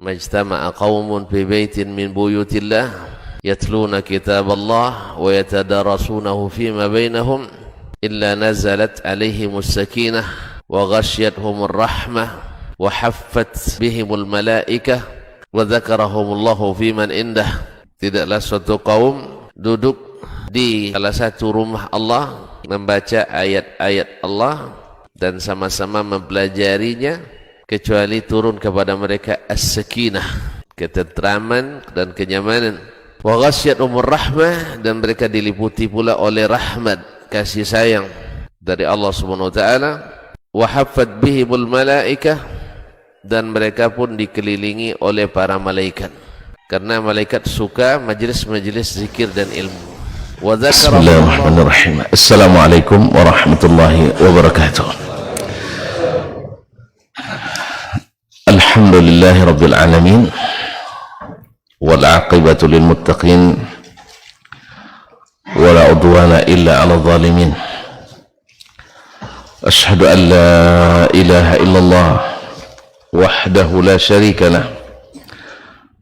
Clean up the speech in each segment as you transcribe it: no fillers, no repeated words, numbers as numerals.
majtama'a qaumun fi baitin min buyutillah yatluna kitaballah wa yatadarasunahu fima bainahum illa nazalat alaihimus sakinah wa ghasyiyatuhumur rahmah wa haffat bihimul malaikah wa dzakarahumullahu fiman indah. Tidaklah suatu kaum duduk di salah satu rumah Allah membaca ayat-ayat Allah dan sama-sama mempelajarinya kecuali turun kepada mereka as-sakinah, ketentraman dan kenyamanan. Wa ghasyiyatuhumur rahmah, dan mereka diliputi pula oleh rahmat, kasih sayang dari Allah Subhanahu wa taala. Wa haffat bihimul malaikah, dan mereka pun dikelilingi oleh para malaikat, karena malaikat suka majelis-majelis zikir dan ilmu. Wa Bismillahirrahmanirrahim. Assalamualaikum warahmatullahi wabarakatuh. Alhamdulillahi rabbil alamin, wal aqibatu lil muttaqin, wala udwana illa 'alal zalimin. Ashhadu an la ilaha illallah wahdahu la syarika lah,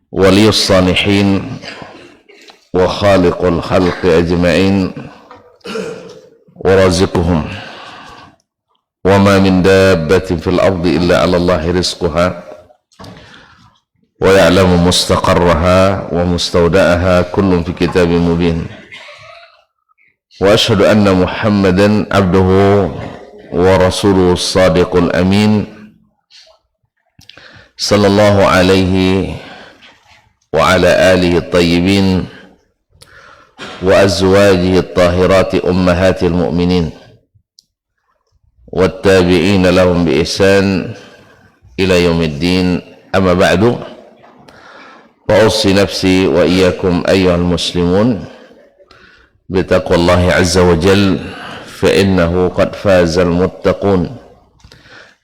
waliyus salihin wa khaliqul khalqi ajma'in wa raziquhum wa ma min dabbatin fil ardi illa 'ala Allahi rizquha wa ya'lamu mustaqarraha wa mustawda'aha kullun fi kitabin mubin. Wa ashhadu anna Muhammadan 'abduhu wa rasuluhu as-sadiqul amin sallallahu alaihi wa ala alihi at-tayyibin wa azwajihi at-tahirati ummahatil mu'minin wattabi'ina lahum bi ihsan ila yaumiddin. Amma ba'du, wa ussi nafsi wa iyyakum ayyuhal muslimun bi taqwallahi azza wa jalla, fa innahu qad fazal muttaqun.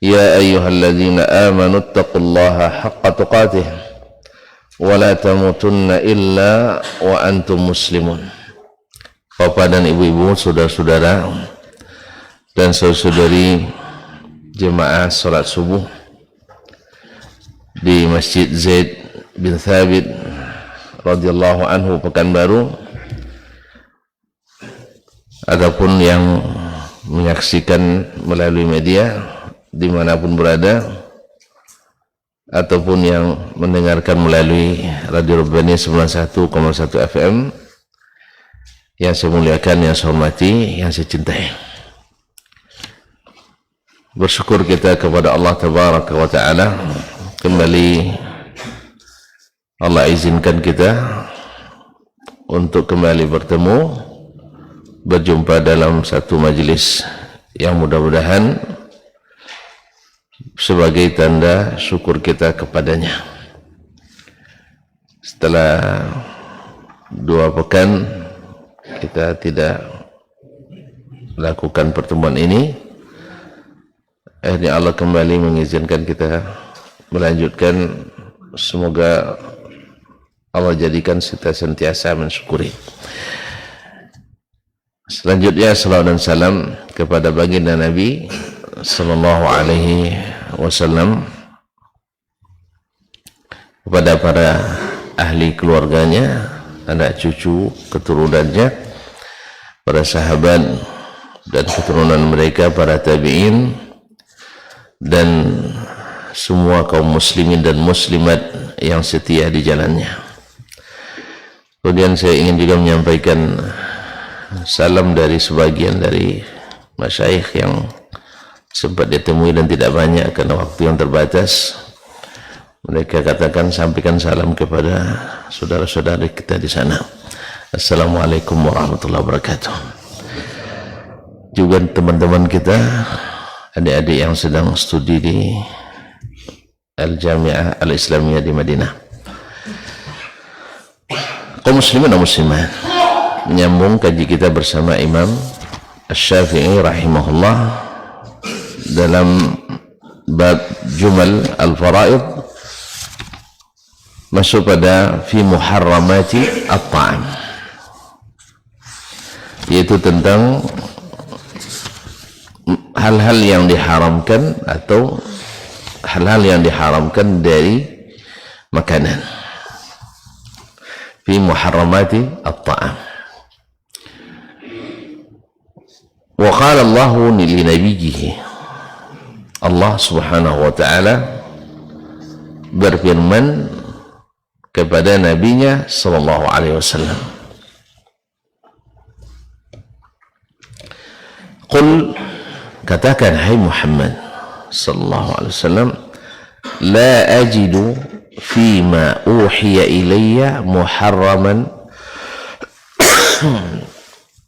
Ya ayyuhalladzina amanu taqullaha haqqa tuqatih wa la tamutunna illa wa antum muslimun. Bapak dan ibu-ibu, saudara-saudara dan saudari jemaah salat subuh di Masjid Zaid bin Thabit radhiyallahu anhu Pekanbaru, adapun yang menyaksikan melalui media dimanapun berada, ataupun yang mendengarkan melalui Radio Rabbani 91,1 FM, yang saya muliakan, yang saya hormati, yang saya cintai. Bersyukur kita kepada Allah Tabaraka wa Ta'ala, kembali Allah izinkan kita untuk kembali bertemu, berjumpa dalam satu majelis yang mudah-mudahan sebagai tanda syukur kita kepadanya. Setelah 2 pekan kita tidak lakukan pertemuan ini, akhirnya Allah kembali mengizinkan kita melanjutkan. Semoga Allah jadikan kita sentiasa mensyukuri. Selanjutnya salawat dan salam kepada baginda Nabi sallallahu alaihi wasallam, kepada para ahli keluarganya, anak cucu, keturunannya, para sahabat dan keturunan mereka, para tabi'in, dan semua kaum muslimin dan muslimat yang setia di jalannya. Kemudian saya ingin juga menyampaikan salam dari sebagian dari masyayikh yang sempat ditemui dan tidak banyak karena waktu yang terbatas. Mereka katakan sampaikan salam kepada saudara-saudari kita di sana. Assalamualaikum warahmatullahi wabarakatuh. Juga teman-teman kita, adik-adik yang sedang studi di Al-Jami'ah Al-Islamiyah di Madinah. Kaum muslimin dan muslimat, menyambung kaji kita bersama Imam Asy-Syafi'i rahimahullah dalam bab Jumal Al-Fara'id, masuk pada fi muharramati at-ta'am, yaitu tentang hal-hal yang diharamkan atau hal-hal yang diharamkan dari makanan. Fi muharramati at-ta'am. Wa qala Allahu li nabiyhi, Allah subhanahu wa ta'ala berfirman kepada nabinya sallallahu alaihi wasallam, qul, katakan hai Muhammad sallallahu alaihi wasallam, la ajidu fima uhiya ilayya muharraman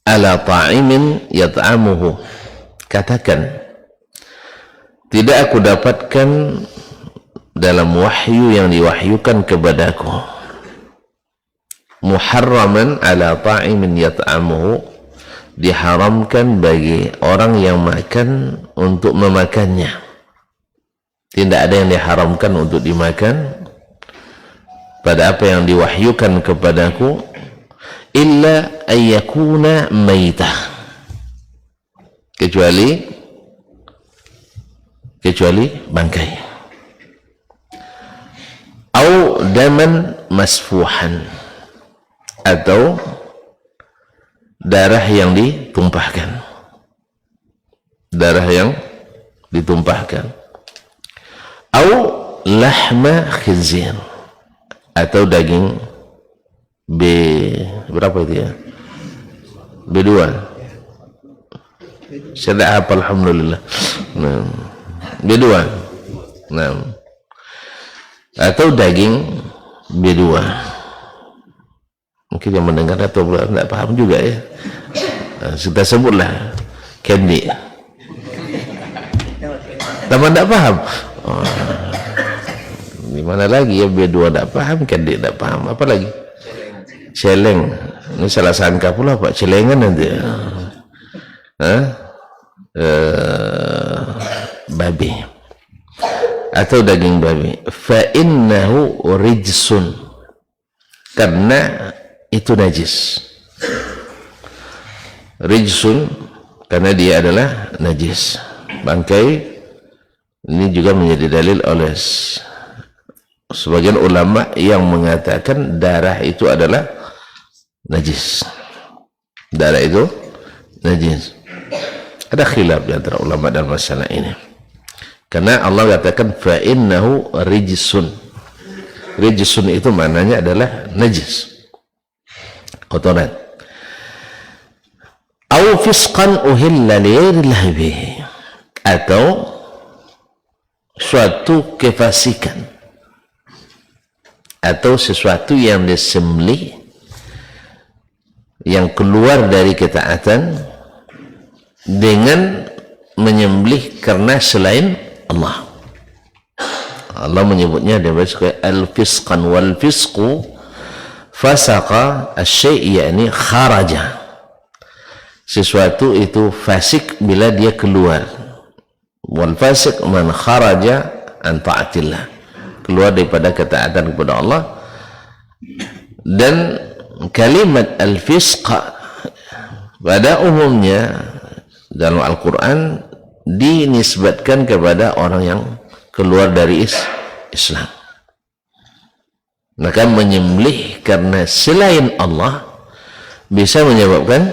ala ta'imin yat'amuhu. Katakan, tidak aku dapatkan dalam wahyu yang diwahyukan kepadaku muharraman ala ta'imin yat'amuhu, diharamkan bagi orang yang makan untuk memakannya. Tidak ada yang diharamkan untuk dimakan pada apa yang diwahyukan kepadaku illa ayyakuna maitah, kecuali bangkai, au daman masfuhan, atau darah yang ditumpahkan, au lahma khinzir, atau daging berapa itu ya? B2. Saya tidak hafal, alhamdulillah. Nah, B2. Nah, atau daging B2. Mungkin yang mendengar atau tidak paham juga ya. Nah, kita sebutlah candy. Teman tidak paham. Oh, di mana lagi ya, B2 tidak paham, candy tidak paham, apa lagi? Celeng. Ini salah sangka pula Pak, celengan nanti. Babi atau daging babi. Fa innahu rijsun, karena itu najis. Rijsun, karena dia adalah najis. Bangkai ini juga menjadi dalil oleh sebagian ulama yang mengatakan darah itu adalah najis. Darah itu najis. Ada khilaf di antara ulama dalam masalah ini. Karena Allah katakan fa innahu rijsun. Rijsun itu maknanya adalah najis, kotoran. Au fisqan uhilla li ghairillah bihi, atau suatu kefasikan, atau sesuatu yang disembelih yang keluar dari ketaatan dengan menyembelih karena selain Allah. Allah menyebutnya dengan al-fisqan, wal fisqu fasaqa asy-syai', yakni kharaja. Sesuatu itu fasik bila dia keluar. Wal fasik man kharaja an ta'atillah, keluar daripada ketaatan kepada Allah. Dan kalimat al-fisq pada umumnya dalam Al-Quran dinisbatkan kepada orang yang keluar dari Islam. Maka menyembelih karena selain Allah bisa menyebabkan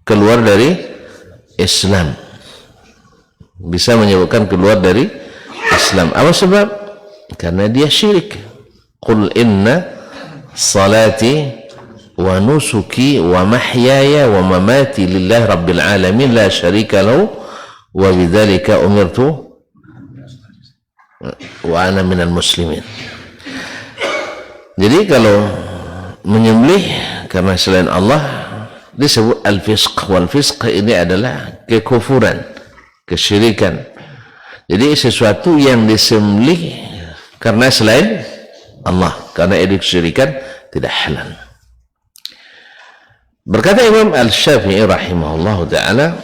keluar dari Islam, bisa menyebabkan keluar dari Islam. Apa sebab? Karena dia syirik. Qul inna salati wa nusuki wa mahyaya wa mamati lillahi rabbil alamin la syarika lahu wa bidzalika umirtu wa ana minal muslimin. Jadi kalau menyembelih karena selain Allah disebut al-fisq. Wal fisq ini adalah kekufuran, kesyirikan. Jadi sesuatu yang disembelih karena selain Allah, karena itu kesyirikan, tidak halal. Berkata Imam Al-Syafi'i rahimahullah ta'ala,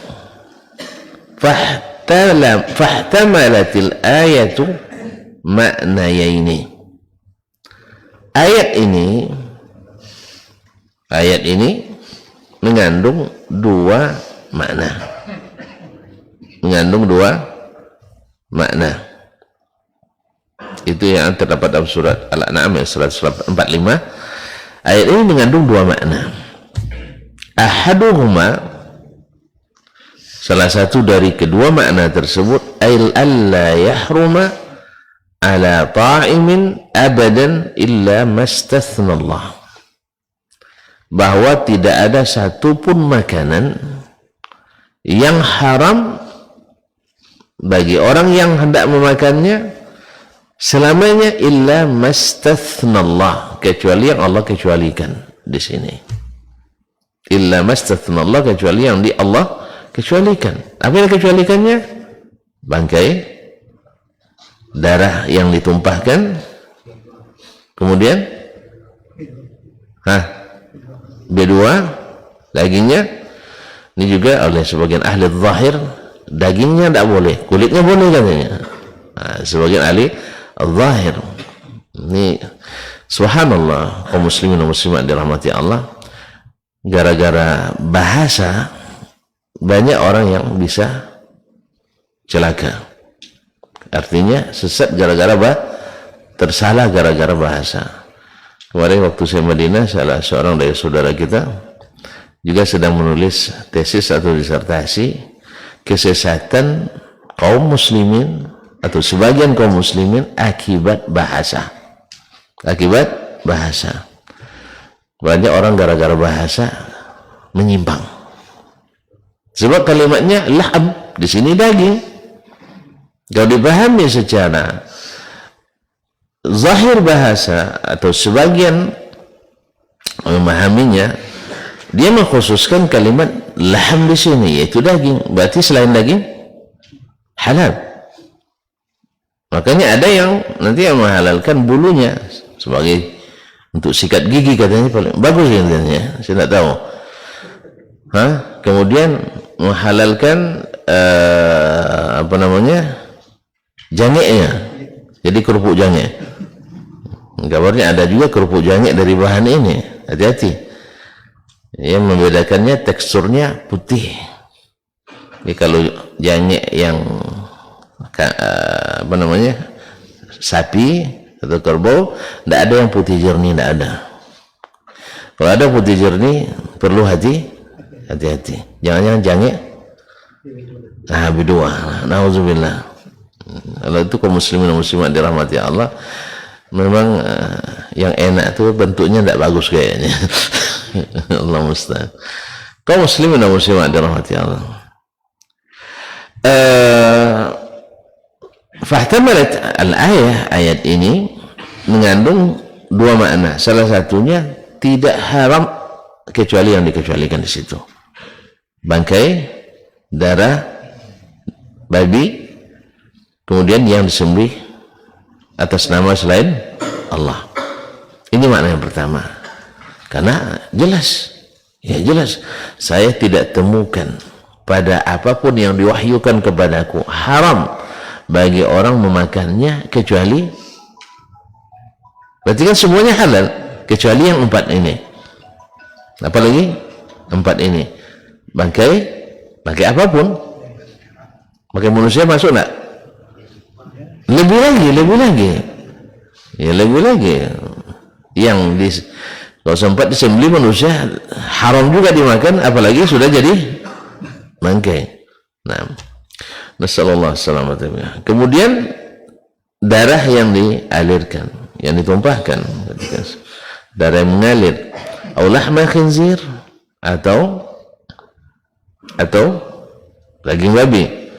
fahtamalatil ayatu ma'nayaini. Ayat ini mengandung dua makna. Itu yang terdapat dalam surat Al-An'am ayat 145. Ayat ini mengandung dua makna. Ahaduhuma, salah satu dari kedua makna tersebut, alla yahruma ala ta'imin abadan illa mastathna Allah, bahwa tidak ada satupun makanan yang haram bagi orang yang hendak memakannya selamanya illa mastathna Allah, kecuali yang Allah kecualikan di sini. Illa mastathna Allah, kecuali yang di Allah kecualikan. Apa yang kecualikannya? Bangkai, darah yang ditumpahkan, kemudian B2, dagingnya. Ini juga oleh sebagian ahli zahir, dagingnya tidak boleh, kulitnya boleh katanya. Sebagian ahli zahir. Ini subhanallah, kaum muslimin dan muslimat dirahmati Allah, gara-gara bahasa banyak orang yang bisa celaka. Artinya sesat gara-gara tersalah gara-gara bahasa. Kemarin waktu saya Madinah, salah seorang dari saudara kita juga sedang menulis tesis atau disertasi kesesatan kaum muslimin atau sebagian kaum muslimin akibat bahasa. Akibat bahasa. Banyak orang gara-gara bahasa menyimpang. Sebab kalimatnya laham, di sini daging. Kalau dipahami secara zahir bahasa atau sebagian memahaminya, dia mengkhususkan kalimat laham di sini, yaitu daging. Berarti selain daging halal. Makanya ada yang nanti yang menghalalkan bulunya sebagai untuk sikat gigi, katanya paling bagus katanya. Saya tidak tahu. Kemudian menghalalkan jangeknya, jadi kerupuk jangek. Kabarnya ada juga kerupuk jangek dari bahan ini. Hati-hati. Yang membedakannya teksturnya putih. Jadi kalau jangek yang sapi atau kerbau, tidak ada yang putih jernih, tidak ada. Kalau ada putih jernih, perlu hati-hati. Jangan-jangan jangek B2. Nauzubillah. Kalau itu kaum muslimin dan muslimat dirahmati Allah, memang yang enak itu bentuknya tidak bagus kayaknya. Allah musta'an. Kaum muslimin dan muslimat dirahmati Allah. Fahtamalat ayat ini mengandung dua makna. Salah satunya tidak haram kecuali yang dikecualikan di situ. Bangkai, darah babi, kemudian yang disembelih atas nama selain Allah. Ini makna yang pertama. Karena jelas, saya tidak temukan pada apapun yang diwahyukan kepadaku haram bagi orang memakannya kecuali, berarti kan semuanya halal kecuali yang 4 ini. Apalagi 4 ini, bangkai apapun, bangkai manusia masuk enggak? Lebih lagi yang kalau sempat disembelih manusia haram juga dimakan, apalagi sudah jadi bangkai. Nasallallahu alaihi. Kemudian darah yang dialirkan, yang ditumpahkan, darah yang mengalir, atau lahma khinzir, atau daging babi,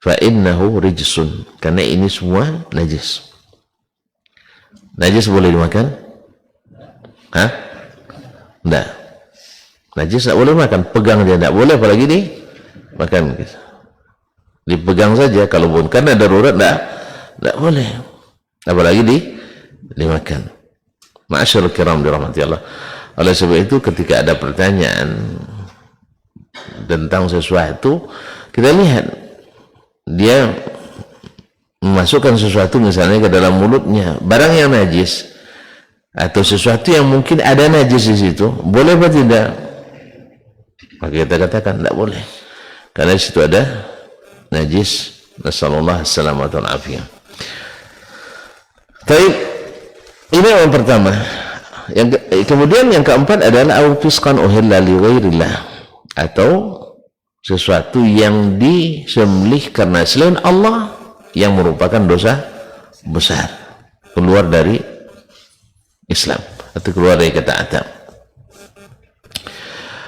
fa innahu rijsun, karena ini semua najis. Najis boleh dimakan? Enggak. Najis tak boleh makan, pegang dia tidak boleh, apalagi dimakan. Dipegang saja, kalau pun karena darurat tidak boleh, apalagi dimakan. Ma'asyarul kiram dirahmati Allah. Oleh sebab itu ketika ada pertanyaan tentang sesuatu, kita lihat dia memasukkan sesuatu misalnya ke dalam mulutnya, barang yang najis atau sesuatu yang mungkin ada najis di situ, boleh atau tidak? Maka kita katakan tidak boleh, karena di situ ada najis. Nasallallahu alaihi wasallam. Tapi ini yang pertama. Kemudian yang keempat adalah fisqan uhilla li ghairillah, atau sesuatu yang disembelih karena selain Allah yang merupakan dosa besar, keluar dari Islam atau keluar dari ketaatan.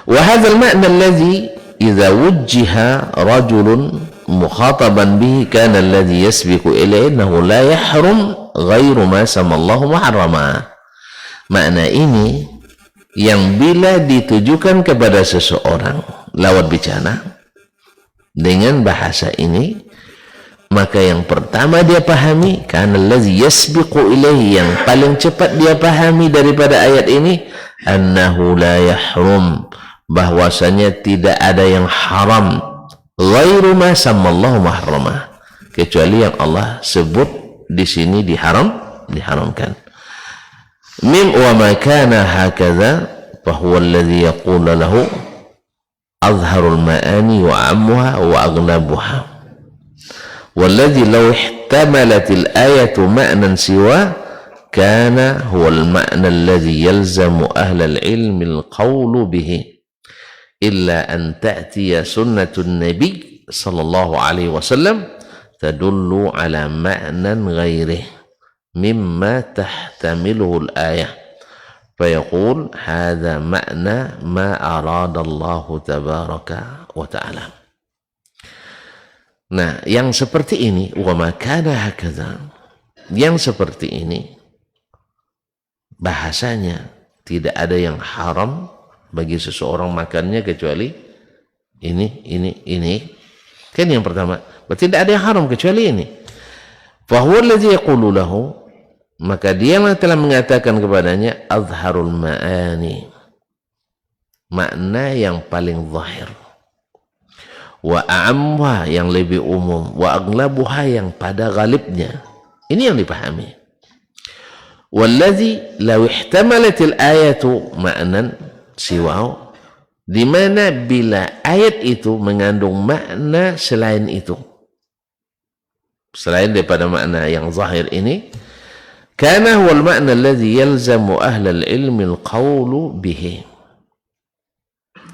Wa hadzal ma'na alladhi idza wujjiha rajulun mukhataban bihi kana alladhi yasbiqu ilayhi annahu la yahrum ghairu ma samallahu muharrama. Makna ini yang bila ditujukan kepada seseorang lewat bicara dengan bahasa ini, maka yang pertama dia pahami kana allazi yasbiqu ilaihi, yang paling cepat dia pahami daripada ayat ini, annahu la yahrum, bahwasanya tidak ada yang haram ghairu ma samallahu muharrama, kecuali yang Allah sebut di sini diharamkan. Mim wa ma kana hakadha fahuwa alladhi yaqulu lahu azharul ma'ani wa ammuha wa aghlabuha walladhi law ihtamalat al-ayatu ma'nan siwa kana huwa al-ma'na alladhi yalzamu ahla al-ilmi al-qawlu bihi illa an ta'tiya sunnatun nabi sallallahu alaihi wasallam tadullu ala ma'nan ghairihi mimma tahtamiluhu al-ayah fayaqul hadha ma'na ma arada Allah tabaraka wa ta'ala. Nah, yang seperti ini, wa ma kana hakadha, yang seperti ini bahasanya tidak ada yang haram bagi seseorang makannya kecuali ini. Kan yang pertama, berarti tidak ada yang haram kecuali ini. Fa huwa alladhi yaqulu lahu, maka dia telah mengatakan kepadanya azharul ma'ani, makna yang paling zahir, wa a'amwa, yang lebih umum, wa aghlabuha, yang pada galibnya. Ini yang dipahami. Walladhi law ihtamalatil ayatu ma'nan siwahu, di mana bila ayat itu mengandung makna selain itu, selain daripada makna yang zahir ini, kana huwal ma'na alladhi yalzamu ahlal ilmi al-qawlu bihi,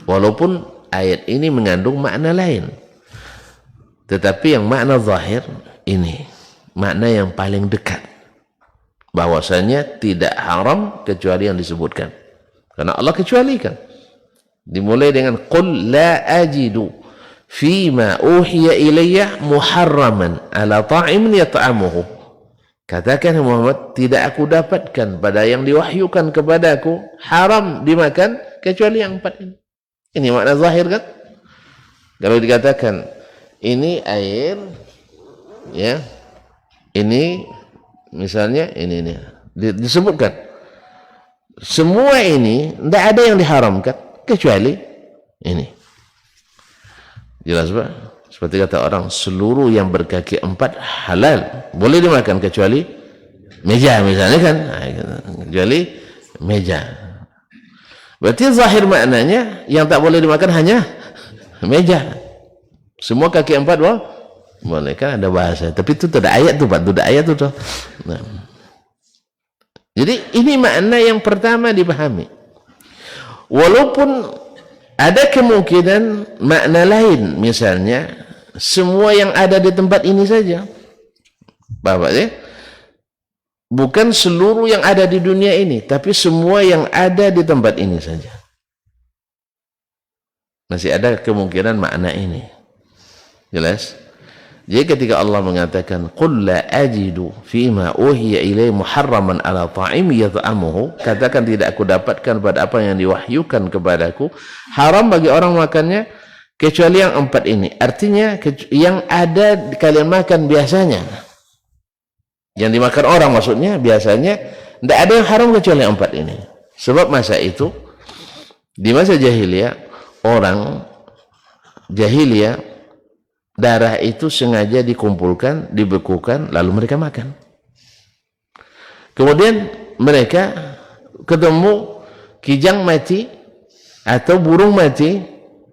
walaupun ayat ini mengandung makna lain, tetapi yang makna zahir ini makna yang paling dekat, bahwasanya tidak haram kecuali yang disebutkan, karena Allah kecualikan. Dimulai dengan qul la ajidu fima uhiya ilayya muharraman ala ta'imin yata'amuhu, katakan Muhammad, tidak aku dapatkan pada yang diwahyukan kepadaku haram dimakan kecuali yang empat ini. Ini makna zahir kan? Kalau dikatakan ini air, ya, ini misalnya ini disebutkan semua ini tidak ada yang diharamkan kecuali ini. Jelas Pak? Seperti kata orang, seluruh yang berkaki empat halal, boleh dimakan kecuali meja misalnya kan, kecuali meja. Berarti zahir maknanya yang tak boleh dimakan hanya meja. Semua kaki empat boleh, kan ada bahasa, tapi itu tidak ayat tuh Pak, tidak ayat tuh. Nah. Jadi ini makna yang pertama dipahami. Walaupun ada kemungkinan makna lain, misalnya semua yang ada di tempat ini saja, Bapak ya, bukan seluruh yang ada di dunia ini, tapi semua yang ada di tempat ini saja. Masih ada kemungkinan makna ini. Jelas? Jadi ketika Allah mengatakan qul la ajidu fima uhiya ilai muharraman ala ta'imi yata'amuhu, katakan tidak aku dapatkan pada apa yang diwahyukan kepadaku haram bagi orang makannya kecuali yang empat ini. Artinya yang ada kalian makan biasanya, yang dimakan orang maksudnya biasanya, tidak ada yang haram kecuali yang empat ini. Sebab masa itu, di masa jahiliyah, orang jahiliyah darah itu sengaja dikumpulkan, dibekukan, lalu mereka makan. Kemudian mereka ketemu kijang mati atau burung mati,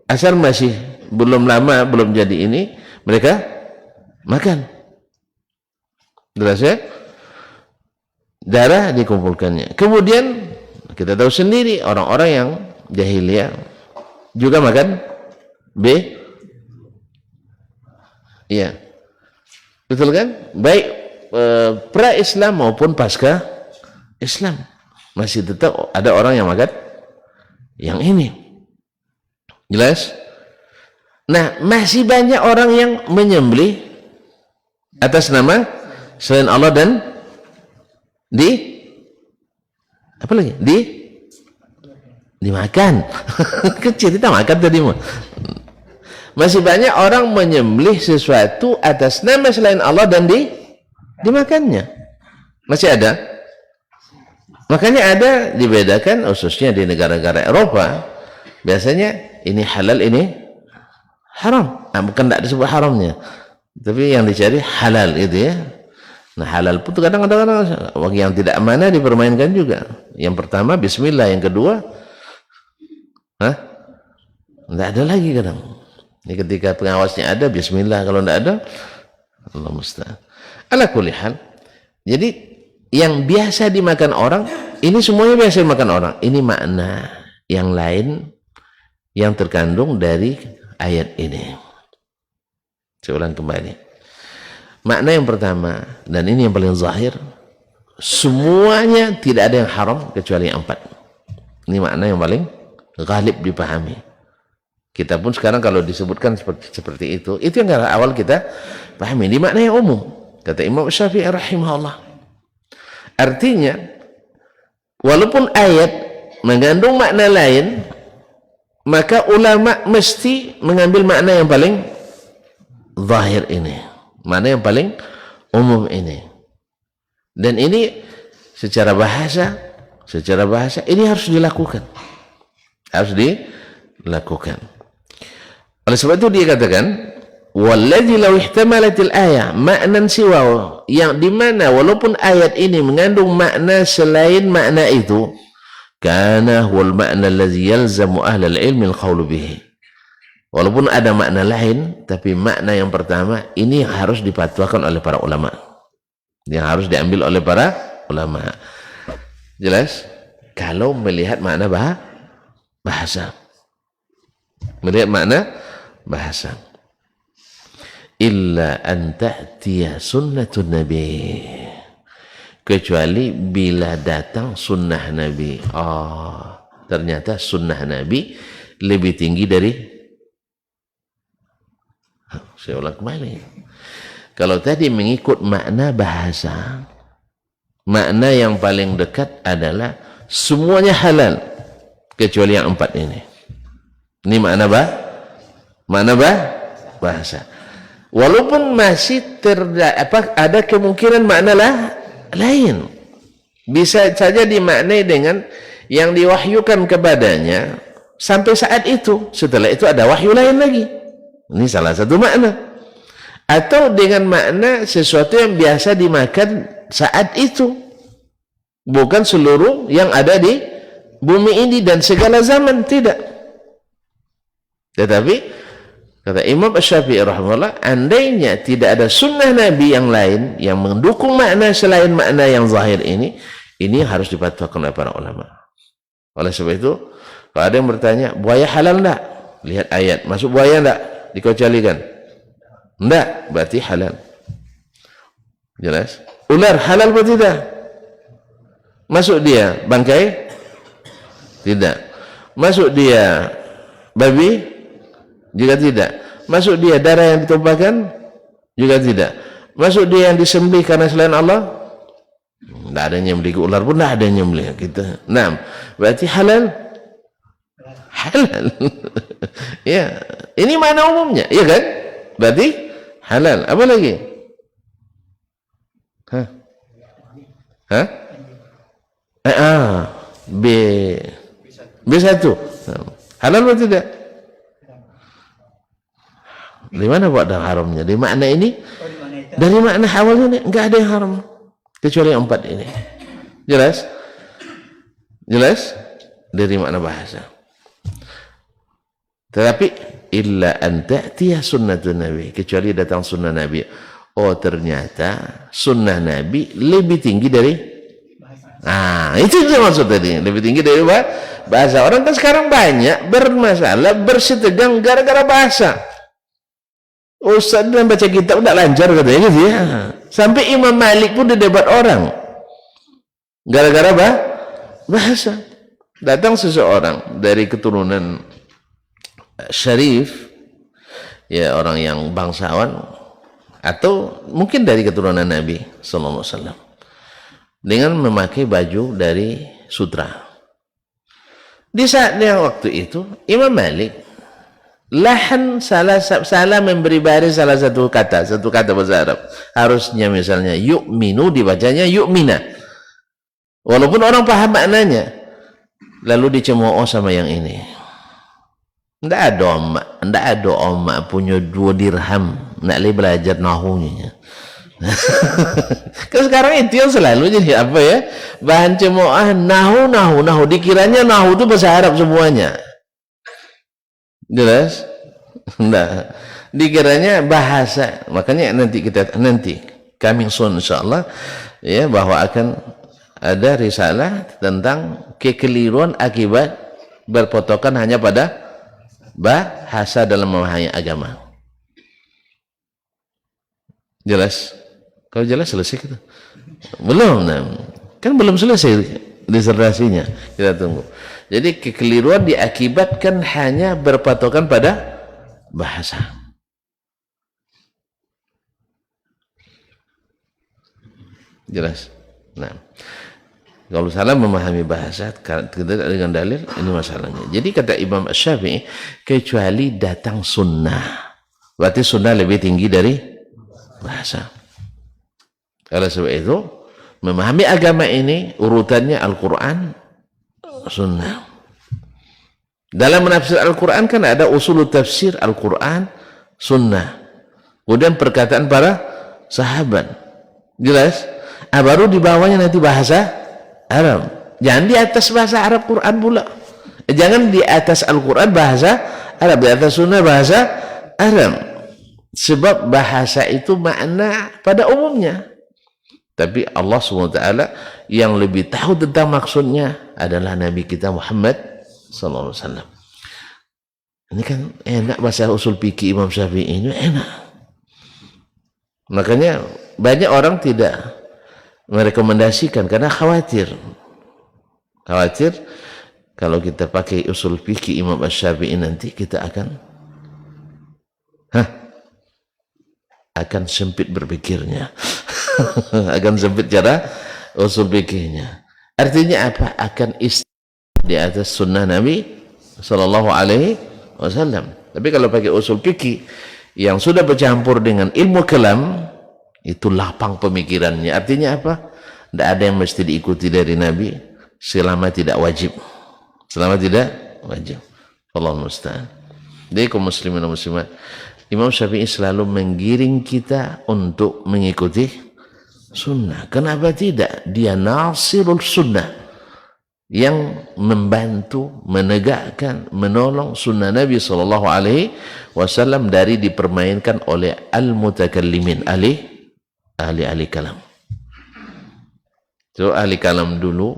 asal masih belum lama, belum jadi ini, mereka makan. Jelas ya? darah dikumpulkannya. Kemudian kita tahu sendiri orang-orang yang jahiliyah juga makan iya, betul kan? Baik pra-Islam maupun pasca Islam masih tetap ada orang yang makan yang ini. Jelas? Nah, masih banyak orang yang menyembelih atas nama selain Allah dan apa lagi? Dimakan. Kecil kita makan tadi mah. Masih banyak orang menyembelih sesuatu atas nama selain Allah dan dimakannya. Masih ada. Makanya ada dibedakan khususnya di negara-negara Eropa. Biasanya ini halal, ini haram. Nah, bukan tidak disebut haramnya, tapi yang dicari halal gitu ya. Nah, halal pun kadang-kadang bagi yang tidak amanah dipermainkan juga. Yang pertama bismillah, yang kedua tidak ada lagi kadang. Ini ketika pengawasnya ada bismillah, kalau tidak ada Allah musta'an. Ala kulli hal. Jadi yang biasa dimakan orang ini semuanya biasa dimakan orang. Ini makna yang lain yang terkandung dari ayat ini. Saya ulang kembali. Makna yang pertama, dan ini yang paling zahir, semuanya tidak ada yang haram kecuali yang 4. Ini makna yang paling ghalib dipahami. Kita pun sekarang kalau disebutkan seperti itu yang awal kita pahami. Ini makna yang umum. Kata Imam Syafi'i rahimahullah. Artinya, walaupun ayat mengandung makna lain, maka ulama mesti mengambil makna yang paling zahir ini, makna yang paling umum ini. Dan ini secara bahasa ini harus dilakukan, oleh sebab itu dia katakan walladzi law ihtamalatil ayah ma'nan siwa, yang dimana walaupun ayat ini mengandung makna selain makna itu, kana huwal ma'na allazi yalzamu ahlal ilmi al-qawlu bihi. Walaupun ada makna lain, tapi makna yang pertama ini harus dipatwakan oleh para ulama, yang harus diambil oleh para ulama. Jelas? Kalau melihat makna bahasa, melihat makna bahasa, illa an ta'tiya sunnatun nabi, kecuali bila datang sunnah Nabi. Ternyata sunnah Nabi lebih tinggi dari, saya ulang kembali, kalau tadi mengikut makna bahasa, makna yang paling dekat adalah semuanya halal kecuali yang 4 ini. Ini makna bahasa. Walaupun masih ada kemungkinan makna lain, bisa saja dimaknai dengan yang diwahyukan kepadanya sampai saat itu, setelah itu ada wahyu lain lagi. Ini salah satu makna. Atau dengan makna sesuatu yang biasa dimakan saat itu, bukan seluruh yang ada di bumi ini dan segala zaman, tidak. Tetapi kata Imam Syafi'i rahimahullah, andainya tidak ada sunnah Nabi yang lain yang mendukung makna selain makna yang zahir ini harus dipatwakan oleh para ulama. Oleh sebab itu, kalau ada yang bertanya, buaya halal enggak? Lihat ayat, masuk buaya enggak? Dikecualikan? Enggak, berarti halal. Jelas? Ular halal atau tidak? Masuk dia bangkai? Tidak. Masuk dia babi? Juga tidak. Masuk dia darah yang ditumpahkan? Juga tidak. Masuk dia yang disembelih karena selain Allah? Tidak ada yang nyembelih ular pun, tidak ada yang nyembelih kita. Nah, berarti halal. Ya, ini makna umumnya, ya kan? Berarti halal. Apa lagi? B1. Halal atau tidak? Dari mana buat ada haramnya? Dari makna ini? Dari makna awal ini enggak ada yang haram kecuali yang 4 ini. Jelas? Jelas? Dari makna bahasa. Tetapi illa an ta'tiya sunnatun nabi, kecuali datang sunnah Nabi. Oh, ternyata sunnah Nabi lebih tinggi dari Nah, itu maksud tadi, lebih tinggi dari bahasa. Orang kan sekarang banyak bermasalah, bersitegang gara-gara bahasa. Ustaz dalam baca kitab udah lancar katanya gitu ya. Sampai Imam Malik pun didebat orang gara-gara bahasa. Datang seseorang dari keturunan syarif, ya orang yang bangsawan, atau mungkin dari keturunan Nabi sallallahu alaihi wasallam, dengan memakai baju dari sutra. Di saatnya waktu itu Imam Malik salah memberi baris salah satu kata bahasa Arab. Harusnya misalnya yu'minu dibacanya yu'mina, walaupun orang paham maknanya, lalu dicemooh sama yang ini. Ndak ada omak punya 2 dirham nak le belajar nahunya. Kan sekarang itu yang selalu jadi apa ya, bahan cemoohan. Nahu dikiranya nahu itu bahasa Arab semuanya, jelas enggak, dikiranya bahasa. Makanya nanti coming soon insyaallah ya, bahwa akan ada risalah tentang kekeliruan akibat berpotokan hanya pada bahasa dalam memahami agama. Jelas? Kalau jelas selesai kita. Belum, kan belum selesai disertasinya. Kita tunggu. Jadi kekeliruan diakibatkan hanya berpatokan pada bahasa. Jelas? Nah, kalau salah memahami bahasa kita dengan dalil, ini masalahnya. Jadi kata Imam Syafi'i, kecuali datang sunnah, berarti sunnah lebih tinggi dari bahasa. Oleh sebab itu, memahami agama ini urutannya Al-Quran, sunnah. Dalam menafsir Al-Quran kan ada usul tafsir Al-Quran, sunnah. Kemudian perkataan para sahabat. Jelas? Baru di bawahnya nanti bahasa Arab. Jangan di atas bahasa Arab Quran pula. Jangan di atas Al-Quran bahasa Arab, di atas sunnah bahasa Arab. Sebab bahasa itu makna pada umumnya. Tapi Allah SWT yang lebih tahu tentang maksudnya adalah Nabi kita Muhammad SAW. Ini kan enak bahasa usul fikih Imam Syafi'i ini enak. Makanya banyak orang tidak merekomendasikan karena khawatir kalau kita pakai usul fikih Imam Syafi'i nanti kita akan sempit berpikirnya. Akan sempit cara usul fikihnya. Artinya apa? Akan di atas sunnah Nabi sallallahu alaihi wasallam. Tapi kalau pakai usul fikih yang sudah bercampur dengan ilmu kalam, itu lapang pemikirannya. Artinya apa? Tidak ada yang mesti diikuti dari Nabi selama tidak wajib. Allahumma musta'an. Jadi kaum muslimin dan muslimat, Imam Syafi'i selalu menggiring kita untuk mengikuti sunnah. Kenapa tidak? Dia nasirul sunnah, yang membantu, menegakkan, menolong sunnah Nabi SAW dari dipermainkan oleh al-mutakallimin, ahli kalam. So, ahli kalam dulu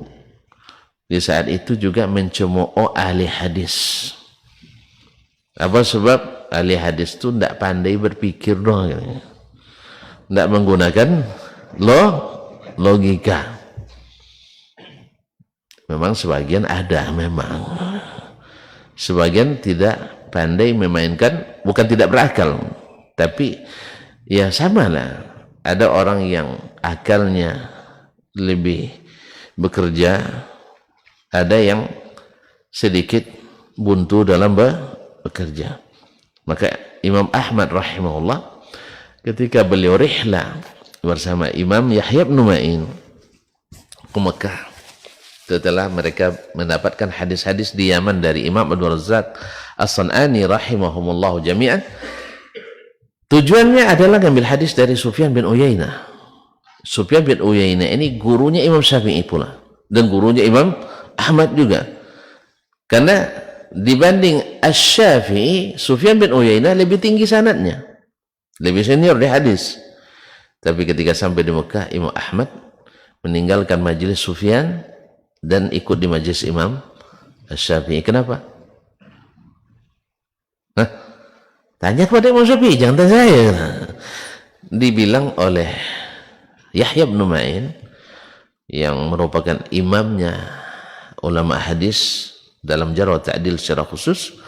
di saat itu juga mencemooh ahli hadis. Apa sebab? Ahli hadis itu tidak pandai berpikir dong, tidak menggunakan logika. Memang sebagian ada, sebagian tidak pandai memainkan, bukan tidak berakal, tapi ya sama lah. Ada orang yang akalnya lebih bekerja, ada yang sedikit buntu dalam bekerja. Maka Imam Ahmad rahimahullah ketika beliau rihlah bersama Imam Yahya bin Ma'in ke Mekah, setelah mereka mendapatkan hadis-hadis di Yaman dari Imam Abdul Razak As-San'ani rahimahumullah jami'an, tujuannya adalah ngambil hadis dari Sufyan bin Uyainah. Sufyan bin Uyainah ini gurunya Imam Syafi'i pula, dan gurunya Imam Ahmad juga. Karena dibanding Asy-Syafi'i, Sufyan bin Uyainah lebih tinggi sanadnya, lebih senior di hadis. Tapi ketika sampai di Mekah, Imam Ahmad meninggalkan majelis Sufyan dan ikut di majelis Imam Syafi'i. Kenapa? Hah? Tanya kepada Imam Syafi'i, jangan tanya saya. Dibilang oleh Yahya bin Ma'in yang merupakan imamnya ulama hadis dalam jarh wa ta'dil secara khusus,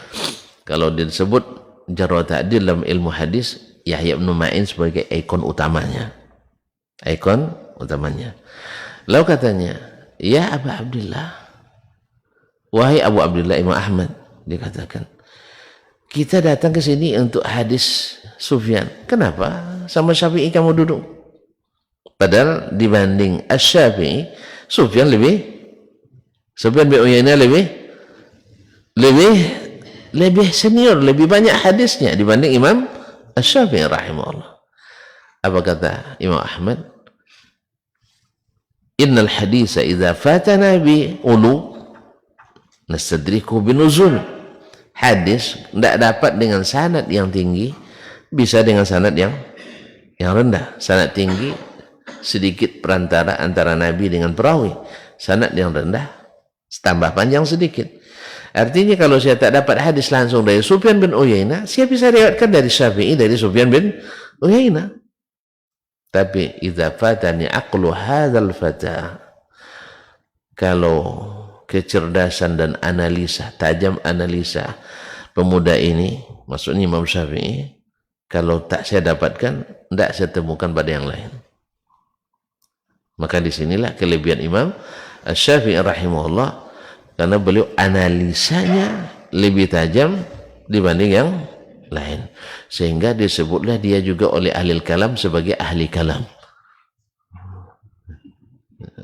kalau disebut jarh wa ta'dil dalam ilmu hadis, Yahya bin Ma'in sebagai ikon utamanya. Ikon utamanya. Lalu katanya, ya Abu Abdullah, wahai Abu Abdullah Imam Ahmad, dikatakan, kita datang ke sini untuk hadis Sufyan. Kenapa sama Syafi'i kamu duduk? Padahal dibanding Asy-Syafi'i, Sufyan bin Uyainah lebih senior, lebih banyak hadisnya dibanding Imam Asy-Syafi'i rahimahullah. Apa kata Imam Ahmad? Innal haditha idza fatana bi ulu nastadriku binuzul. Hadis tidak dapat dengan sanad yang tinggi, bisa dengan sanad yang rendah. Sanad tinggi sedikit perantara antara Nabi dengan perawi. Sanad yang rendah tambah panjang sedikit. Artinya kalau saya tak dapat hadis langsung dari Sufyan bin Uyainah, saya bisa riwayatkan dari Syafi'i, dari Sufyan bin Uyainah. Tapi idza fatani aqlu hadzal fata, kalau kecerdasan dan analisa, tajam analisa pemuda ini, maksudnya Imam Syafi'i, kalau tak saya dapatkan, tidak saya temukan pada yang lain. Maka disinilah kelebihan Imam Syafi'i rahimahullah, karena beliau analisanya lebih tajam dibanding yang lain, sehingga disebutlah dia juga oleh ahli kalam sebagai ahli kalam.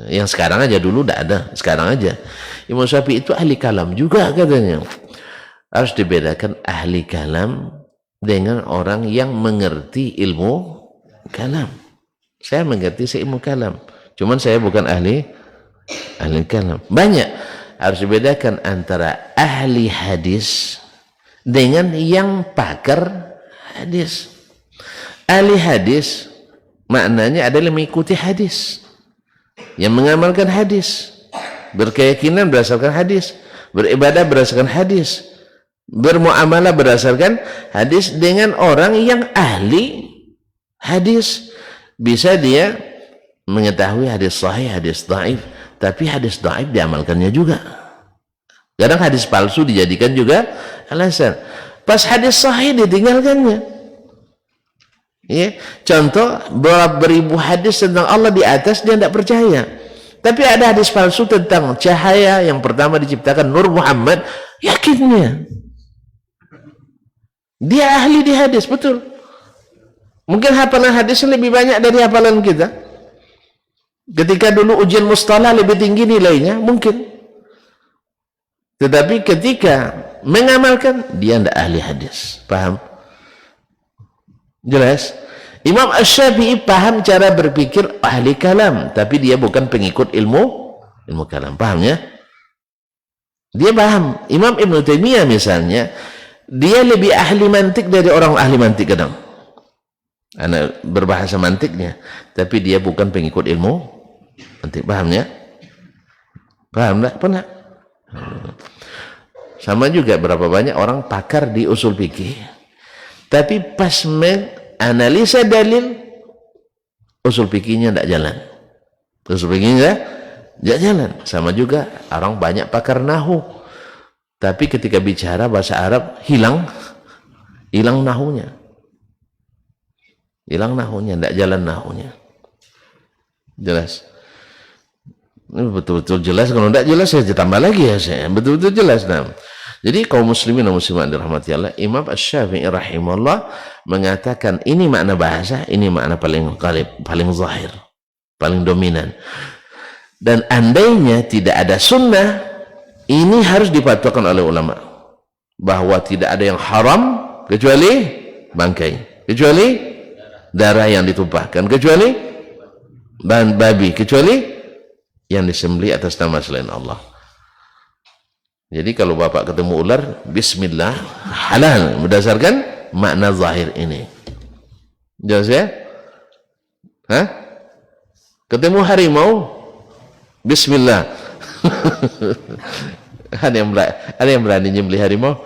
Yang sekarang aja, dulu tidak ada, sekarang aja. Imam Syafi'i itu ahli kalam juga katanya. Harus dibedakan ahli kalam dengan orang yang mengerti ilmu kalam. Saya mengerti ilmu kalam, cuman saya bukan ahli kalam. Banyak, harus dibedakan antara ahli hadis dengan yang pakar hadis. Ahli hadis maknanya adalah mengikuti hadis, yang mengamalkan hadis, berkeyakinan berdasarkan hadis, beribadah berdasarkan hadis, bermuamalah berdasarkan hadis. Dengan orang yang ahli hadis, bisa dia mengetahui hadis sahih, hadis dhaif, tapi hadis dhaif diamalkannya juga. Kadang hadis palsu dijadikan juga alasan. Pas hadis sahih ditinggalkannya. Ya, contoh beribu hadis tentang Allah di atas dia tidak percaya. Tapi ada hadis palsu tentang cahaya yang pertama diciptakan Nur Muhammad, yakinnya. Dia ahli di hadis, betul. Mungkin hafalan hadisnya lebih banyak dari hafalan kita. Ketika dulu ujian mustalah lebih tinggi nilainya, mungkin. Tetapi ketika mengamalkan, dia tidak ahli hadis. Paham? Jelas? Imam Asy-Syafi'i paham cara berpikir ahli kalam, tapi dia bukan pengikut ilmu kalam. Paham ya? Dia paham. Imam Ibn Taimiyah misalnya, dia lebih ahli mantik dari orang ahli mantik kadang. Anak berbahasa mantiknya, tapi dia bukan pengikut ilmu mantik. Paham ya? Paham tak? Pernah? Sama juga berapa banyak orang pakar di usul fikih, tapi pas menganalisa dalil, usul fikihnya tidak jalan. Usul fikihnya tidak jalan. Sama juga orang banyak pakar nahu, tapi ketika bicara bahasa Arab hilang nahunya. Hilang nahunya, tidak jalan nahunya. Jelas? Ini betul-betul jelas. Kalau tidak jelas saya tambah lagi ya saya. Betul-betul jelas. Nah. Jadi kaum muslimin dan muslimat dirahmati Allah, Imam Asy-Syafi'i rahimahullah mengatakan ini makna bahasa, ini makna paling qalib, paling zahir, paling dominan. Dan andainya tidak ada sunnah, ini harus dipatukan oleh ulama bahwa tidak ada yang haram kecuali bangkai, kecuali darah yang ditumpahkan, kecuali bahan babi, kecuali yang disembelih atas nama selain Allah. Jadi kalau bapak ketemu ular, bismillah, halal, berdasarkan makna zahir ini. Jelas ya? Hah? Ketemu harimau, Bismillah. Ada yang berani nyembelih harimau?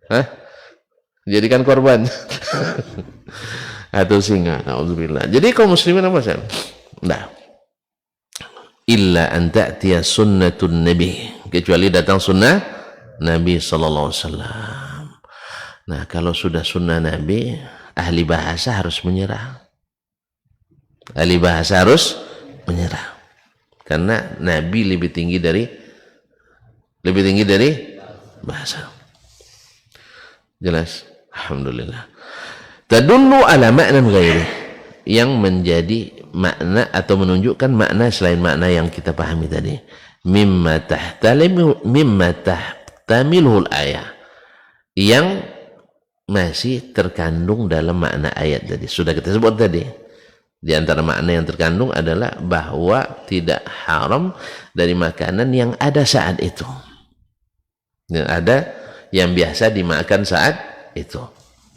Hah? Jadikan korban. Atau singa. Alhamdulillah. Jadi kaum muslimin apa sih? Nah. Illa an ta'tiya sunnatun nabi, kecuali datang sunnah Nabi sallallahu alaihi wasallam. Nah, kalau sudah sunnah Nabi, ahli bahasa harus menyerah. Ahli bahasa harus menyerah. Karena Nabi lebih tinggi dari bahasa. Jelas? Alhamdulillah. Tadullu ala ma'nan ghairi, yang menjadi makna atau menunjukkan makna selain makna yang kita pahami tadi. Mimma tahtamilul ayat, yang masih terkandung dalam makna ayat tadi. Sudah kita sebut tadi. Di antara makna yang terkandung adalah bahwa tidak haram dari makanan yang ada saat itu. Dan ada yang biasa dimakan saat itu.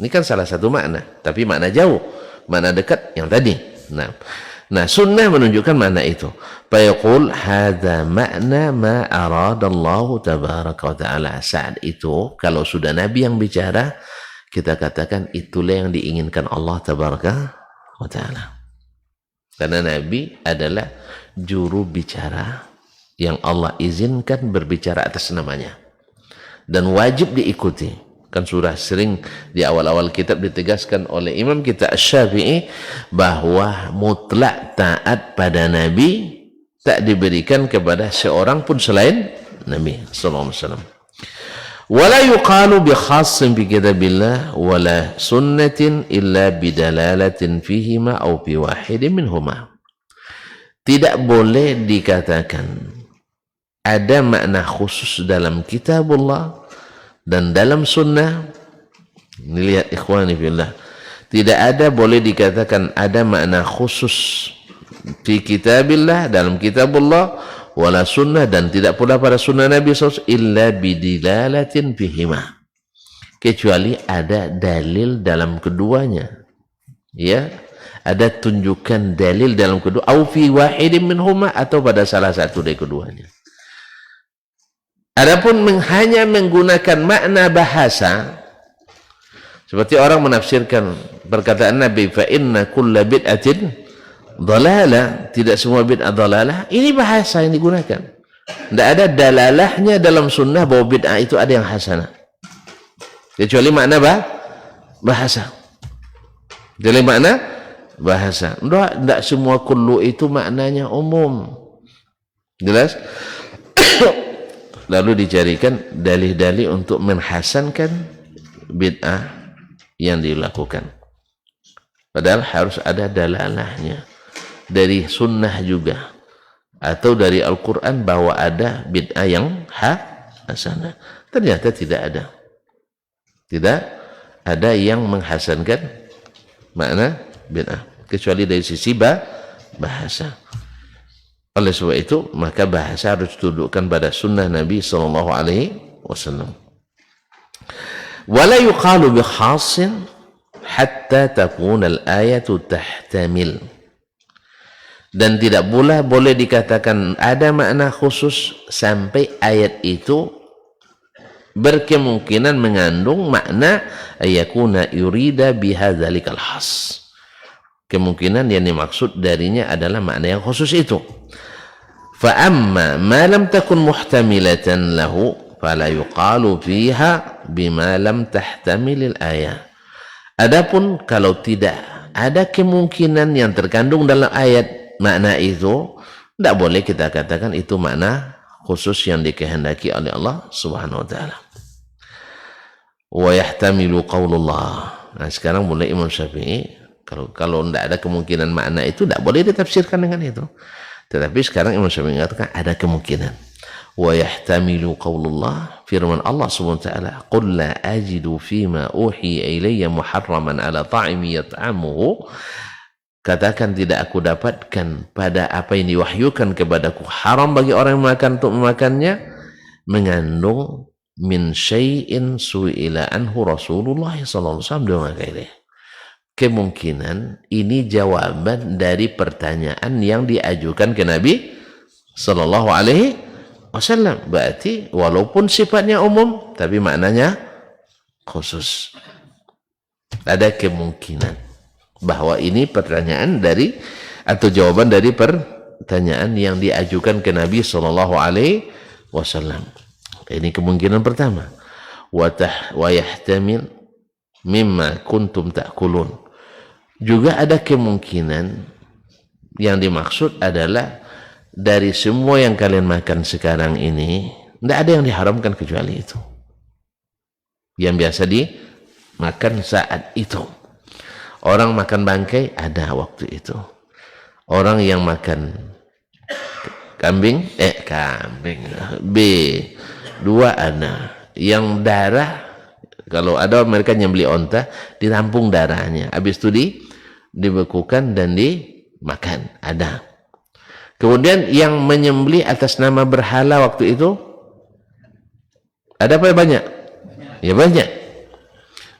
Ini kan salah satu makna, tapi makna jauh, makna dekat yang tadi. Nah, sunnah menunjukkan makna itu. Fayaqul hadza makna ma aradallahu tabaraka wa ta'ala. Saat itu kalau sudah Nabi yang bicara, kita katakan itulah yang diinginkan Allah tabaraka wa ta'ala. Karena Nabi adalah juru bicara yang Allah izinkan berbicara atas namanya dan wajib diikuti. Kan surah sering di awal-awal kitab ditegaskan oleh Imam kita Asy-Syafi'i bahwa mutlak taat pada Nabi tak diberikan kepada seorang pun selain Nabi sallallahu alaihi wasallam. Wala yuqalu bi khassin bi kitabillah wala sunnatin illa bidalalatin fihima aw bi wahidin minhuma. Tidak boleh dikatakan ada makna khusus dalam kitabullah dan dalam sunnah. Ini lihat ikhwani fillah, tidak ada boleh dikatakan ada makna khusus di kitabillah, dalam kitabullah, wala sunnah, dan tidak pula pada sunnah Nabi SAW, illa bidilalatin bihima, kecuali ada dalil dalam keduanya. Ya, ada tunjukkan dalil dalam kedua, au fi wahidin minhuma, atau pada salah satu dari keduanya. Adapun hanya menggunakan makna bahasa, seperti orang menafsirkan perkataan Nabi, fa inna kulla bid'atin dhalalah, tidak semua bid'ah dhalalah, ini bahasa yang digunakan. Tidak ada dalalahnya dalam sunnah bahwa bid'ah itu ada yang hasanah, kecuali makna bahasa. Kecuali makna bahasa. Tidak semua kullu itu maknanya umum. Jelas? Lalu dicarikan dalih-dalih untuk menghasankan bid'ah yang dilakukan. Padahal harus ada dalalahnya dari sunnah juga, atau dari Al-Quran bahwa ada bid'ah yang hasanah. Ternyata tidak ada. Tidak ada yang menghasankan makna bid'ah, kecuali dari sisi bahasa. Oleh sebab itu, maka bahasa harus didudukkan pada sunnah Nabi sallallahu alaihi wasallam. Wala yuqalu bi khassin hatta takuna al-ayatu tahtamil. Dan tidak pula boleh dikatakan ada makna khusus sampai ayat itu berkemungkinan mengandung makna ayakuna yurida bihadzalikal khas. Kemungkinan yang dimaksud darinya adalah makna yang khusus itu. Fa amma ma lam takun muhtamilatan lahu fala yuqalu fiha bima lam tahtamil al-ayah. Adapun kalau tidak ada kemungkinan yang terkandung dalam ayat makna itu, tidak boleh kita katakan itu makna khusus yang dikehendaki oleh Allah Subhanahu wa taala. Wa yahtamilu qaulullah. Nah, sekarang mulai Imam Syafi'i, kalau tidak ada kemungkinan makna itu, tidak boleh ditafsirkan dengan itu. Tetapi sekarang Imam Syafi'i mengatakan ada kemungkinan. Wa yahtamilu qaulullah, firman Allah Subhanahu wa taala, qul la ajidu fima uhiya ilayya muharraman ala ta'imi yat'amuhu. Katakan, tidak aku dapatkan pada apa yang diwahyukan kepadaku haram bagi orang yang makan untuk memakannya, mengandung min syai'in su'ila anhu Rasulullah sallallahu alaihi wasallam. Kemungkinan ini jawaban dari pertanyaan yang diajukan ke Nabi sallallahu alaihi wasallam. Berarti walaupun sifatnya umum tapi maknanya khusus. Ada kemungkinan bahwa ini pertanyaan dari atau jawaban dari pertanyaan yang diajukan ke Nabi sallallahu alaihi wasallam. Ini kemungkinan pertama. Wa yahtamil mimma kuntum ta'kulun. Juga ada kemungkinan yang dimaksud adalah dari semua yang kalian makan sekarang ini, tidak ada yang diharamkan kecuali itu. Yang biasa dimakan saat itu. Orang makan bangkai ada waktu itu. Orang yang makan kambing, dua ada. Yang darah, kalau ada mereka yang beli onta, dirampung darahnya. Habis itu dibekukan dan dimakan. Ada. Kemudian yang menyembelih atas nama berhala waktu itu, ada apa banyak? Ya banyak.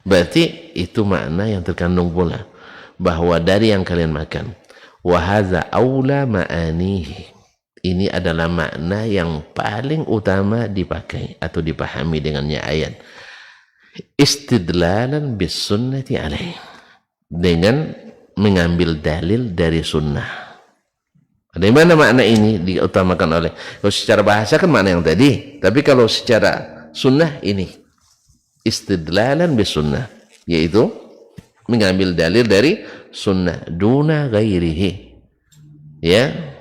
Berarti itu makna yang terkandung pula. Bahwa dari yang kalian makan. Wahadha awla ma'anihi. Ini adalah makna yang paling utama dipakai atau dipahami dengannya ayat. Istidlalan bis sunnati alaih. Dengan mengambil dalil dari sunnah. Dari mana makna ini diutamakan oleh? Kalau secara bahasa kan makna yang tadi. Tapi kalau secara sunnah ini. Istidlalan bis sunnah. Yaitu mengambil dalil dari sunnah. Duna ghairihi. Ya.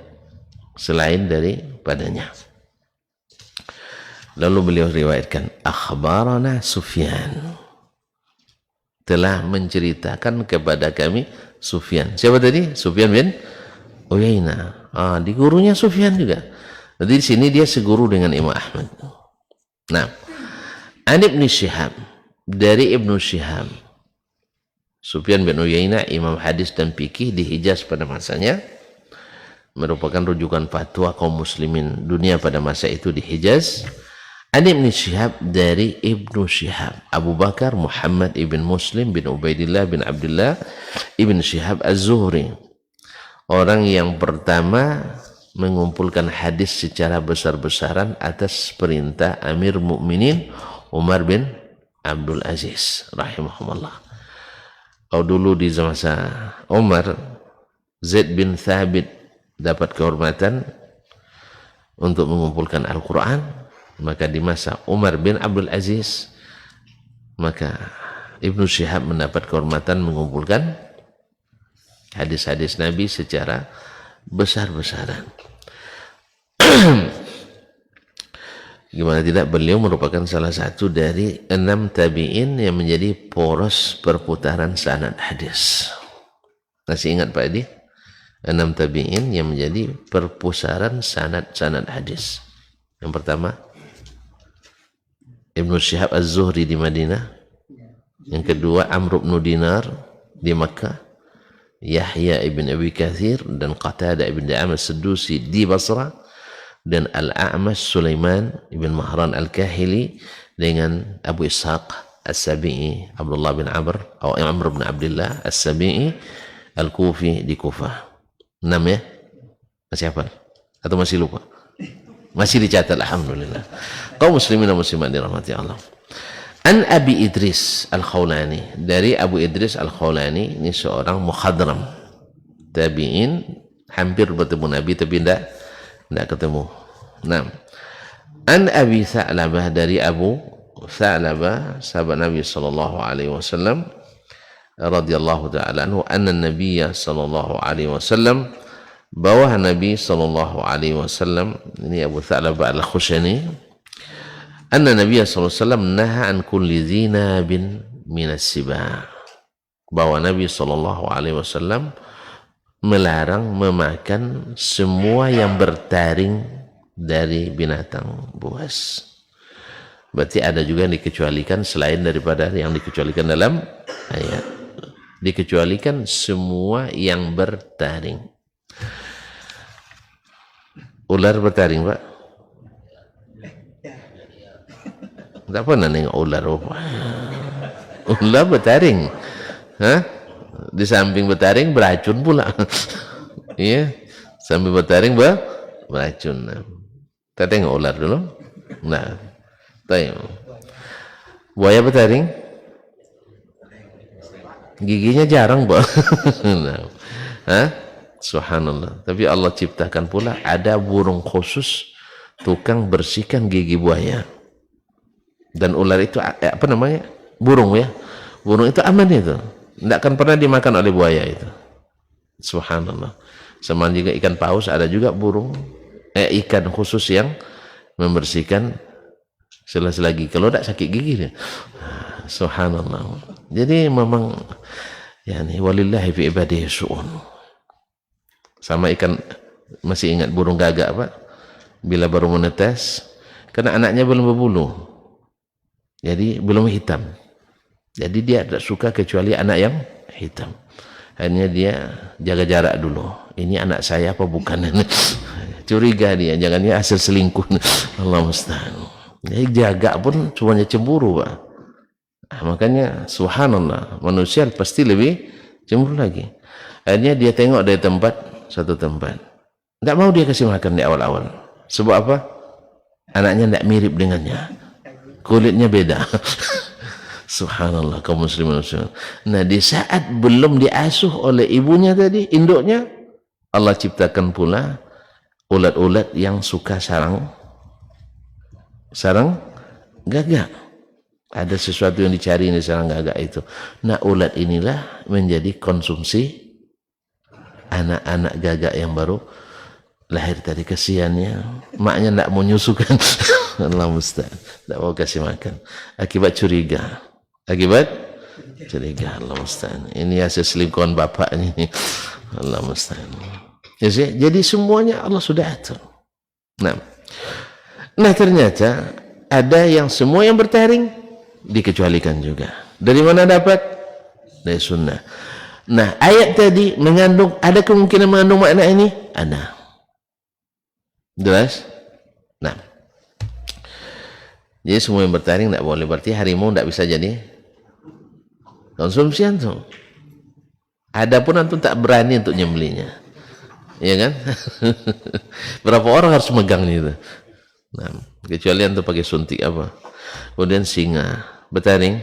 Selain daripadanya. Lalu beliau riwayatkan, akhbarana Sufyan, telah menceritakan kepada kami Sufyan. Siapa tadi? Sufyan bin Uyainah. Di gurunya Sufyan juga. Jadi di sini dia seguru dengan Imam Ahmad. Nah, An Ibn Shihab, dari Ibnu Shihab. Sufyan bin Uyainah, imam hadis dan fikih di Hijaz pada masanya. Merupakan rujukan fatwa kaum muslimin dunia pada masa itu di Hijaz. An Ibn Shihab, dari Ibnu Shihab, Abu Bakar Muhammad ibn Muslim bin Ubaidillah bin Abdullah ibn Shihab Az-Zuhri, orang yang pertama mengumpulkan hadis secara besar-besaran atas perintah Amir Mukminin Umar bin Abdul Aziz rahimahumullah. Kalau dulu di masa Umar, Zaid bin Thabit dapat kehormatan untuk mengumpulkan Al-Quran, maka di masa Umar bin Abdul Aziz, maka Ibnu Shihab mendapat kehormatan mengumpulkan hadis-hadis Nabi secara besar-besaran. Gimana tidak, beliau merupakan salah satu dari 6 tabi'in yang menjadi poros perputaran sanad hadis. Masih ingat Pak Edi? 6 tabi'in yang menjadi perpustakaan sanad hadis. Yang pertama Ibnu Shihab Az-Zuhri di Madinah. Yang kedua Amr bin Dinar di Makkah. Yahya ibn Abi Kathir dan Qatada ibn Da'am As-Saddusi di Basra. Dan Al-A'mash Sulaiman ibn Mahran Al-Kahili dengan Abu Ishaq As-Sabi'i, Abdullah bin Amr bin Abdullah As-Sabi'i Al-Kufi di Kufah. 6 ya? Masih hafal? Atau masih lupa? Masih dicatat, alhamdulillah. Kaum muslimin dan muslimat dirahmati Allah. An Abi Idris Al-Khawlani, dari Abu Idris Al-Khawlani, ini seorang mukhadram tabi'in, hampir bertemu Nabi tapi tidak ketemu. Nah, An Abi Tha'labah, dari Abu Tha'labah, sahabat Nabi sallallahu alaihi wasallam radhiyallahu ta'ala anhu, anna Nabiyya sallallahu alaihi wasallam, bahwa Nabi sallallahu alaihi wasallam, ini Abu Tha'labah Al-Khushani, anna Nabiyya sallallahu alaihi wasallam naha an kulli dhinabin minas sibah, bahwa Nabi sallallahu alaihi wasallam melarang memakan semua yang bertaring dari binatang buas. Berarti ada juga yang dikecualikan selain daripada yang dikecualikan dalam ayat. Dikecualikan semua yang bertaring. Ular bertaring, Pak? Tak pernah nengok ular, apa? Ular bertaring. Hah? Di samping bertaring beracun pula. Iya, sambil bertaring beracun. Nah. Kita tengok ular dulu. Nah, tengok. Buaya bertaring, giginya jarang, Pak. Nah. Hah? Subhanallah. Tapi Allah ciptakan pula ada burung khusus tukang bersihkan gigi buaya. Dan ular itu apa namanya? Burung ya. Burung itu aman itu. Tidak akan pernah dimakan oleh buaya itu. Subhanallah. Sama juga ikan paus ada juga burung ikan khusus yang membersihkan sela-sela gigi. Kalau tidak sakit gigi dia. Subhanallah. Jadi memang yani walillahi fi ibadihi su'un. Sama ikan, masih ingat burung gagak Pak? Bila baru menetas, karena anaknya belum berbulu. Jadi belum hitam. Jadi dia tidak suka kecuali anak yang hitam. Akhirnya dia jaga jarak dulu. Ini anak saya apa bukan? Curiga dia, jangan dia hasil selingkuh. Allah musta'an. Jadi jaga pun semuanya cemburu Pak. Nah, makanya subhanallah, manusia pasti lebih cemburu lagi. Akhirnya dia tengok dari satu tempat. Tidak mau dia kasih makan di awal-awal. Sebab apa? Anaknya tidak mirip dengannya. Kulitnya beda. Subhanallah, kaum muslimin. Nah, di saat belum diasuh oleh ibunya tadi, induknya, Allah ciptakan pula ulat-ulat yang suka sarang gagak. Ada sesuatu yang dicari di sarang gagak itu. Nah, ulat inilah menjadi konsumsi anak-anak gagak yang baru lahir tadi. Kesiannya, maknya tidak mau nyusukan. Allah musta'an, tidak mau kasih makan. Akibat curiga. Allah musta'an. Ini hasil selingkuhan bapak ini. Allah musta'an. Jadi semuanya Allah sudah atur. Nah ternyata ada yang semua yang bertaring dikecualikan juga. Dari mana dapat? Dari sunnah. Nah ayat tadi mengandung, ada kemungkinan mengandung makna ini? Ada. Jelas? Nah, jadi semua yang bertaring tidak boleh. Berarti harimau tidak bisa jadi konsumsi antum. Adapun antum tak berani untuk nyembelinya, ya kan? Berapa orang harus megangnya itu? Nah, kecuali antum pakai suntik apa? Kemudian singa bertaring,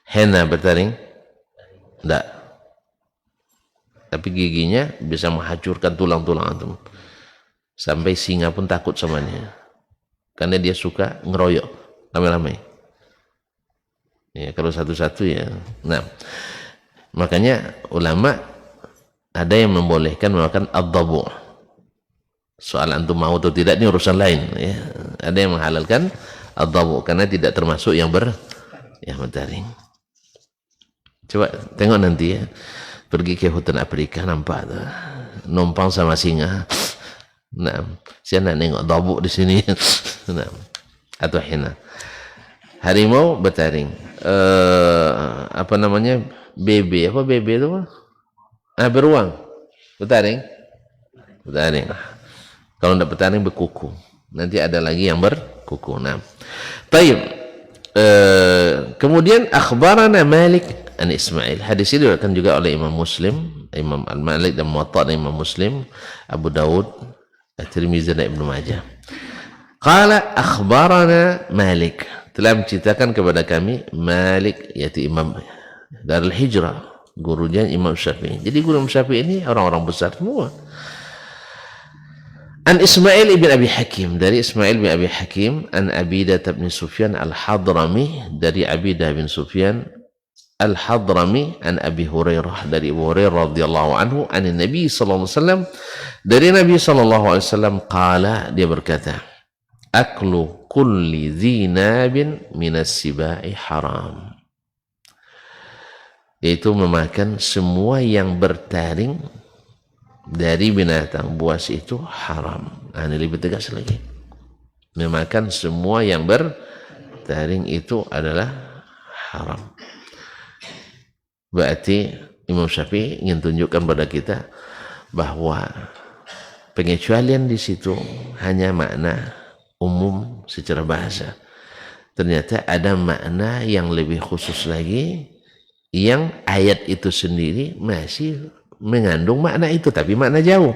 hena bertaring, tidak. Tapi giginya bisa menghancurkan tulang-tulang antum. Sampai singa pun takut sama dia, karena dia suka ngeroyok ramai-ramai. Ya, kalau satu-satu ya. Nah, makanya ulama ada yang membolehkan memakan ad-dhabu. Soal antum mau atau tidak ini urusan lain. Ya. Ada yang menghalalkan ad-dhabu karena tidak termasuk yang bertaring. Coba tengok nanti ya, pergi ke hutan Afrika nampak tuh, numpang sama singa. Nah, saya nak nengok dhabu di sini. Nah, atau hina. Harimau bertaring. Apa namanya? Bebe itu? Beruang. Bertaring. Kalau tidak bertaring berkuku. Nanti ada lagi yang berkuku. Nah. Baik. Kemudian akhbarana Malik an Ismail. Hadis ini diriwayatkan juga oleh Imam Muslim, Imam Al-Malik dan Muwatta dan Imam Muslim, Abu Daud, At-Tirmizi dan Ibnu Majah. Qala akhbarana Malik, telah menceritakan kepada kami Malik, yaitu Imam Darul Hijrah, gurunya Imam Syafi'i. Jadi guru Imam Syafi'i ini orang-orang besar semua. An Ismail ibn Abi Hakim, dari Ismail bin Abi Hakim, an Abidah bin Sufyan al-Hadrami, dari Abidah bin Sufyan al-Hadrami, an Abi Hurairah, dari Abu Hurairah radhiyallahu anhu, an Nabi sallallahu alaihi wasallam, dari Nabi sallallahu alaihi wasallam, qala, dia berkata, aklu kulli dhinabin minas sibai haram, yaitu memakan semua yang bertaring dari binatang buas itu haram. Nah, ini lebih tegas lagi, memakan semua yang bertaring itu adalah haram. Berarti Imam Syafi'i ingin tunjukkan pada kita bahwa pengecualian di situ hanya makna umum secara bahasa. Ternyata ada makna yang lebih khusus lagi, yang ayat itu sendiri masih mengandung makna itu, tapi makna jauh.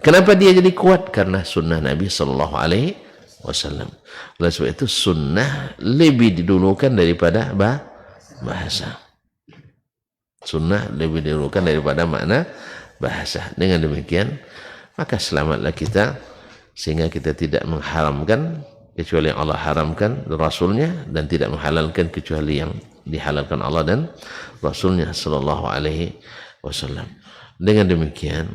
Kenapa dia jadi kuat? Karena sunnah Nabi Sallallahu Alaihi Wasallam. Oleh sebab itu sunnah lebih didulukan daripada bahasa. Sunnah lebih didulukan daripada makna bahasa. Dengan demikian maka selamatlah kita, sehingga kita tidak mengharamkan kecuali yang Allah haramkan dan Rasulnya, dan tidak menghalalkan kecuali yang dihalalkan Allah dan Rasulnya Sallallahu Alaihi Wasallam. Dengan demikian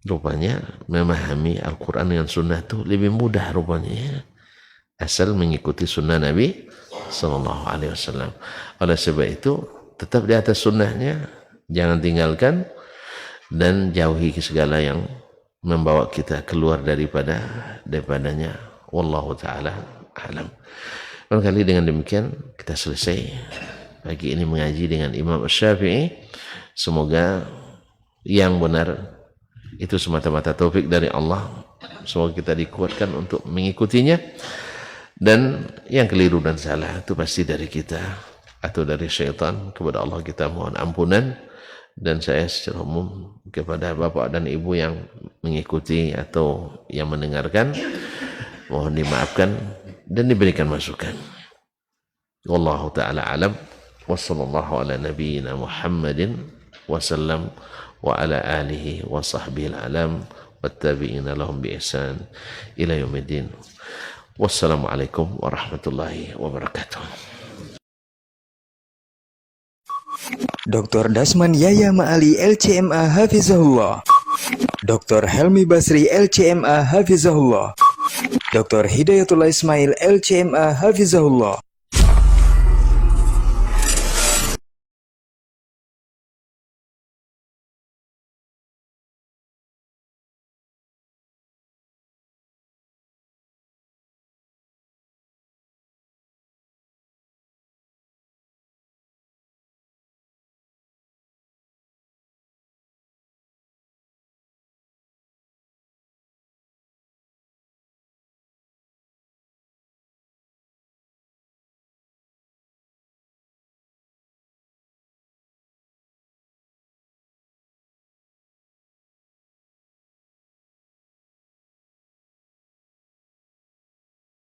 rupanya memahami Al-Quran dengan sunnah itu lebih mudah rupanya ya. Asal mengikuti sunnah Nabi Sallallahu Alaihi Wasallam. Oleh sebab itu tetap di atas sunnahnya, jangan tinggalkan dan jauhi segala yang membawa kita keluar daripadanya. Wallahu ta'ala alam. Barangkali dengan demikian kita selesai pagi ini mengaji dengan Imam Syafi'i. Semoga yang benar itu semata-mata taufik dari Allah. Semoga kita dikuatkan untuk mengikutinya, dan yang keliru dan salah itu pasti dari kita atau dari syaitan. Kepada Allah kita mohon ampunan, dan saya secara umum kepada bapak dan ibu yang mengikuti atau yang mendengarkan mohon dimaafkan dan diberikan masukan. Wallahu ta'ala alam. Wa sallallahu ala nabiyyina Muhammadin wa sallam wa ala alihi wa sahbihi al-alam wattabi'ina lahum bi ihsan ila yaumiddin. Wassalamualaikum warahmatullahi wabarakatuh. Dr. Dasman Yahya Ma'ali LCMA Hafizahullah, Dr. Helmi Basri LCMA Hafizahullah, Dr. Hidayatullah Ismail LCMA Hafizahullah,